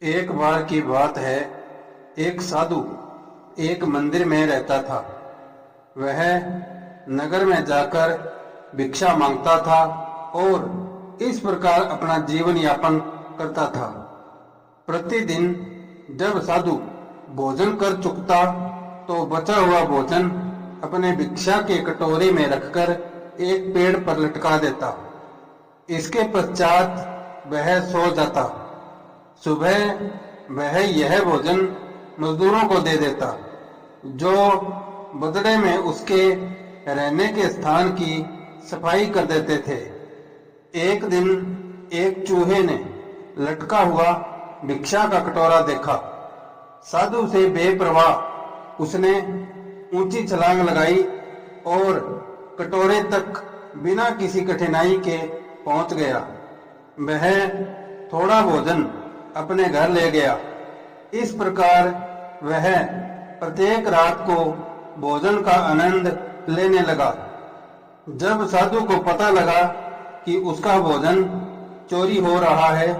एक बार की बात है। एक साधु एक मंदिर में रहता था। वह नगर में जाकर भिक्षा मांगता था और इस प्रकार अपना जीवन यापन करता था। प्रतिदिन जब साधु भोजन कर चुकता तो बचा हुआ भोजन अपने भिक्षा के कटोरे में रखकर एक पेड़ पर लटका देता। इसके पश्चात वह सो जाता। सुबह वह यह भोजन मजदूरों को दे देता, जो बदले में उसके रहने के स्थान की सफाई कर देते थे। एक दिन एक चूहे ने लटका हुआ भिक्षा का कटोरा देखा। साधु से बेपरवाह उसने ऊंची छलांग लगाई और कटोरे तक बिना किसी कठिनाई के पहुंच गया। वह थोड़ा भोजन अपने घर ले गया। इस प्रकार वह प्रत्येक रात को भोजन का आनंद लेने लगा। जब साधु को पता लगा कि उसका भोजन चोरी हो रहा है,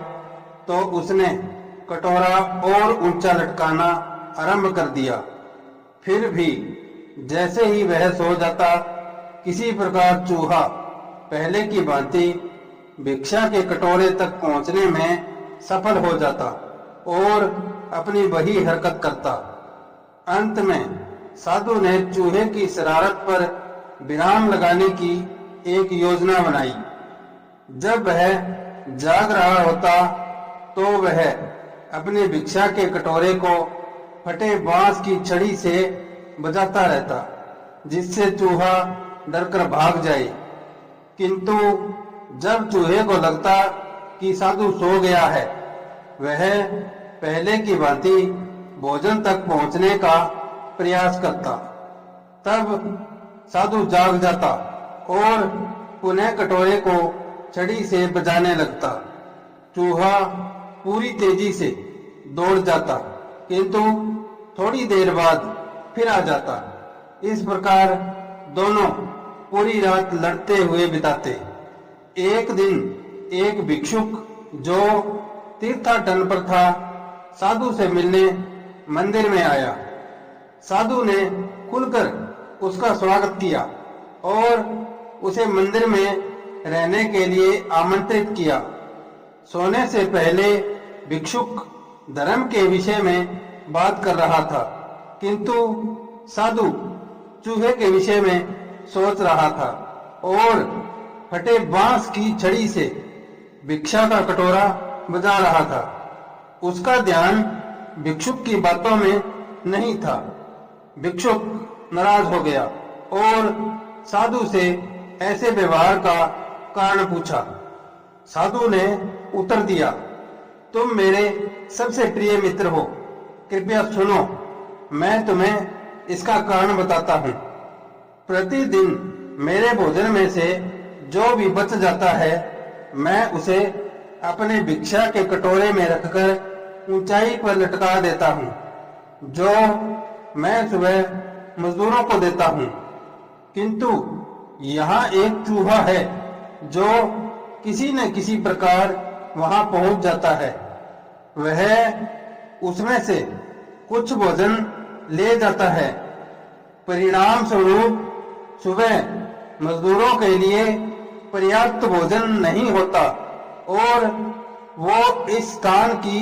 तो उसने कटोरा और ऊंचा लटकाना आरंभ कर दिया। फिर भी जैसे ही वह सो जाता, किसी प्रकार चूहा पहले की भांति भिक्षा के कटोरे तक पहुंचने में सफल हो जाता और अपनी वही हरकत करता। अंत में साधु ने चूहे की शरारत पर विराम लगाने की एक योजना बनाई। जब वह जाग रहा होता तो वह अपनी भिक्षा के कटोरे को फटे बांस की छड़ी से बजाता रहता, जिससे चूहा डरकर भाग जाए। किंतु जब चूहे को लगता कि साधु सो गया है, वह पहले की भांति भोजन तक पहुंचने का प्रयास करता। तब साधु जाग जाता और पुनः कटोरे को छड़ी से बजाने लगता। चूहा पूरी तेजी से दौड़ जाता, किंतु थोड़ी देर बाद फिर आ जाता। इस प्रकार दोनों पूरी रात लड़ते हुए बिताते। एक दिन एक भिक्षुक जो तीर्थाटन पर था, साधु से मिलने मंदिर में आया। साधु ने खुलकर उसका स्वागत किया और उसे मंदिर में रहने के लिए आमंत्रित किया। सोने से पहले भिक्षुक धर्म के विषय में बात कर रहा था, किंतु साधु चूहे के विषय में सोच रहा था और फटे बांस की छड़ी से भिक्षा का कटोरा बजा रहा था। उसका ध्यान भिक्षुक की बातों में नहीं था। भिक्षुक नाराज हो गया और साधु से ऐसे व्यवहार का कारण पूछा। साधु ने उत्तर दिया, तुम मेरे सबसे प्रिय मित्र हो, कृपया सुनो, मैं तुम्हें इसका कारण बताता हूँ। प्रतिदिन मेरे भोजन में से जो भी बच जाता है, मैं उसे अपने भिक्षा के कटोरे में रखकर ऊंचाई पर लटका देता हूँ, जो मैं सुबह मजदूरों को देता हूँ। किंतु यहाँ एक चूहा है जो किसी न किसी प्रकार वहां पहुंच जाता है। वह उसमें से कुछ भोजन ले जाता है। परिणाम स्वरूप सुबह मजदूरों के लिए पर्याप्त भोजन नहीं होता और वो इस स्थान की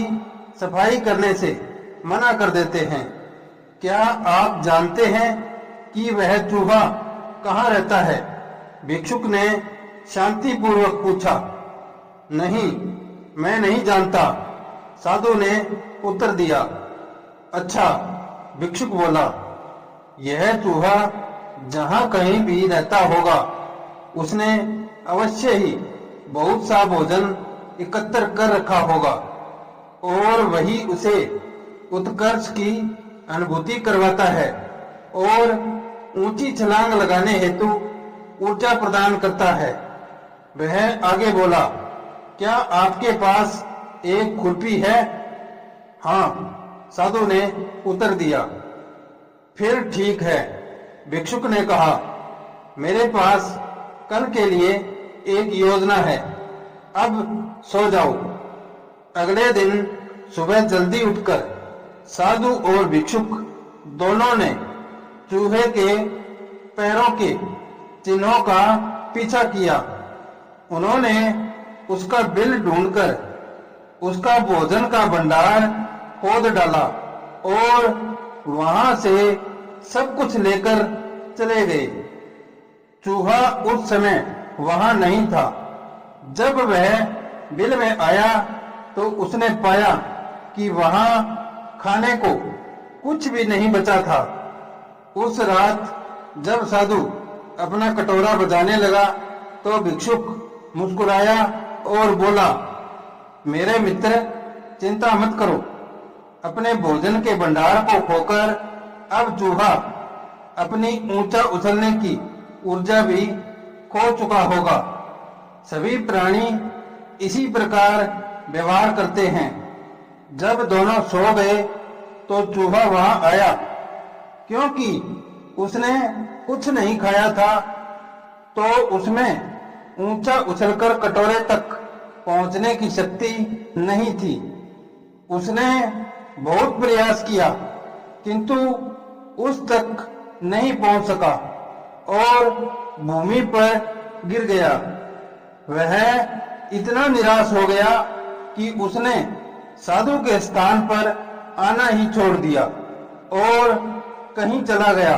सफाई करने से मना कर देते हैं। क्या आप जानते हैं कि वह चूहा कहाँ रहता है? भिक्षुक ने शांतिपूर्वक पूछा। नहीं, मैं नहीं जानता, साधु ने उत्तर दिया। अच्छा, भिक्षुक बोला, यह चूहा जहाँ कहीं भी रहता होगा, उसने अवश्य ही बहुत सा भोजन एकत्र कर रखा होगा और वही उसे उत्कर्ष की अनुभूति करवाता है और ऊंची छलांग लगाने हेतु ऊर्जा प्रदान करता है। वह आगे बोला, क्या आपके पास एक खुरपी है? हाँ, साधु ने उत्तर दिया। फिर ठीक है, भिक्षुक ने कहा, मेरे पास कल के लिए एक योजना है, अब सो जाओ। अगले दिन सुबह जल्दी उठकर साधु और भिक्षुक दोनों ने चूहे के पैरों के चिन्हों का पीछा किया। उन्होंने उसका बिल ढूंढकर उसका भोजन का भंडार खोद डाला और वहां से सब कुछ लेकर चले गए। चूहा उस समय वहां नहीं था। जब वह बिल में आया तो उसने पाया कि वहां खाने को कुछ भी नहीं बचा था। उस रात जब साधु अपना कटोरा बजाने लगा तो भिक्षुक मुस्कुराया और बोला, मेरे मित्र, चिंता मत करो। अपने भोजन के भंडार को खोकर अब चूहा अपनी ऊंचा उछलने की ऊर्जा भी खो चुका होगा। सभी प्राणी इसी प्रकार व्यवहार करते हैं। जब दोनों सो गए तो चूहा वहां आया। क्योंकि उसने कुछ नहीं खाया था तो उसमें ऊंचा उछलकर कटोरे तक पहुंचने की शक्ति नहीं थी। उसने बहुत प्रयास किया किंतु उस तक नहीं पहुंच सका और भूमि पर गिर गया। वह इतना निराश हो गया कि उसने साधु के स्थान पर आना ही छोड़ दिया और कहीं चला गया।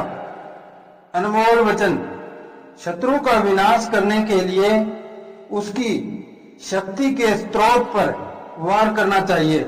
अनमोल वचन। शत्रु का विनाश करने के लिए उसकी शक्ति के स्रोत पर वार करना चाहिए।